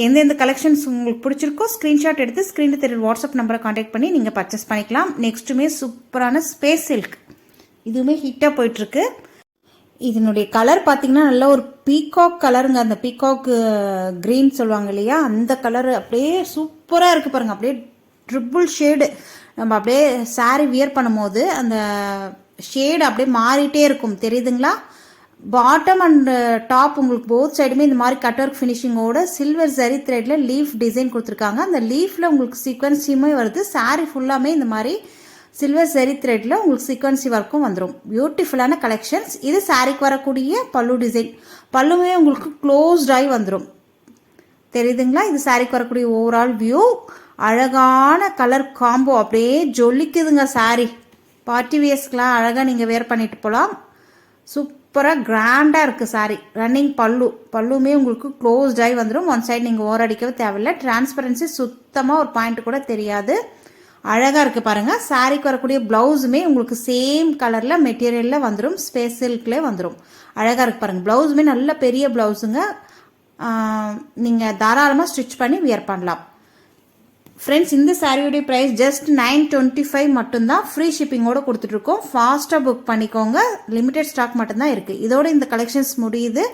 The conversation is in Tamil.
எந்தெந்த கலெக்ஷன்ஸ் உங்களுக்கு பிடிச்சிருக்கோ ஸ்க்ரீன்ஷாட் எடுத்து ஸ்க்ரீனில் தெரியுற வாட்ஸ்அப் நம்பரை காண்டாக்ட் பண்ணி நீங்கள் பர்ச்சேஸ் பண்ணிக்கலாம். நெக்ஸ்ட்டுமே சூப்பரான ஸ்பேஸ் சில்க், இதுவுமே ஹிட்டாக போயிட்டுருக்கு. இதனுடைய கலர் பார்த்தீங்கன்னா நல்ல ஒரு பீகாக் கலருங்க. அந்த பீகாக் க்ரீன் சொல்லுவாங்க இல்லையா, அந்த கலரு அப்படியே சூப்பராக இருக்குது பாருங்கள். அப்படியே ட்ரிபிள் ஷேடு. நம்ம அப்படியே சாரீ வியர் பண்ணும்போது அந்த ஷேடு அப்படியே மாறிட்டே இருக்கும், தெரியுதுங்களா? பாட்டம் அண்ட் டாப் உங்களுக்கு போத் சைடுமே இந்த மாதிரி கட் ஒர்க் ஃபினிஷிங்கோட சில்வர் ஜரி த்ரெட்ல லீஃப் டிசைன் கொடுத்துருக்காங்க. அந்த லீஃப்ல உங்களுக்கு சீக்வன்சியுமே வருது. சாரீ ஃபுல்லாமே இந்த மாதிரி சில்வர் ஜரி த்ரெட்ல உங்களுக்கு சீக்வன்சி ஒர்க்கும் வந்துடும். பியூட்டிஃபுல்லான கலெக்ஷன்ஸ். இது சாரீக்கு வரக்கூடிய பல்லு டிசைன். பல்லுமே உங்களுக்கு க்ளோஸ்ட் ஆகி வந்துடும், தெரியுதுங்களா? இது சாரீக்கு வரக்கூடிய ஓவரால் வியூ. அழகான கலர் காம்போ, அப்படியே ஜொலிக்குதுங்க சாரீ. பார்ட்டி வியர்ஸ்க்கெலாம் அழகாக நீங்கள் வேர் பண்ணிட்டு போகலாம். சூப்பராக கிராண்டாக இருக்குது சாரீ. ரன்னிங் பல்லுமே உங்களுக்கு க்ளோஸ்ட் ஆகி வந்துடும். ஒன் சைடு நீங்கள் ஓரடிக்கவே தேவையில்லை. டிரான்ஸ்பரன்சி சுத்தமாக ஒரு பாயிண்ட் கூட தெரியாது. அழகாக இருக்குது பாருங்கள். சாரீக்கு வரக்கூடிய ப்ளவுஸுமே உங்களுக்கு சேம் கலரில் மெட்டீரியலில் வந்துடும். ஸ்பேஸ் சில்க்லேயே வந்துடும். அழகாக இருக்குது பாருங்கள். ப்ளவுஸுமே நல்ல பெரிய ப்ளவுஸுங்க. நீங்கள் தாராளமாக ஸ்டிச் பண்ணி வியர் பண்ணலாம். ஃப்ரெண்ட்ஸ், இந்த சாரியோடைய ப்ரைஸ் ஜஸ்ட் 925 மட்டும்தான். ஃப்ரீ ஷிப்பிங்கோடு கொடுத்துட்ருக்கோம். ஃபாஸ்ட்டாக புக் பண்ணிக்கோங்க. லிமிடெட் ஸ்டாக் மட்டும்தான் இருக்குது. இதோட இந்த கலெக்ஷன்ஸ் முடியுது.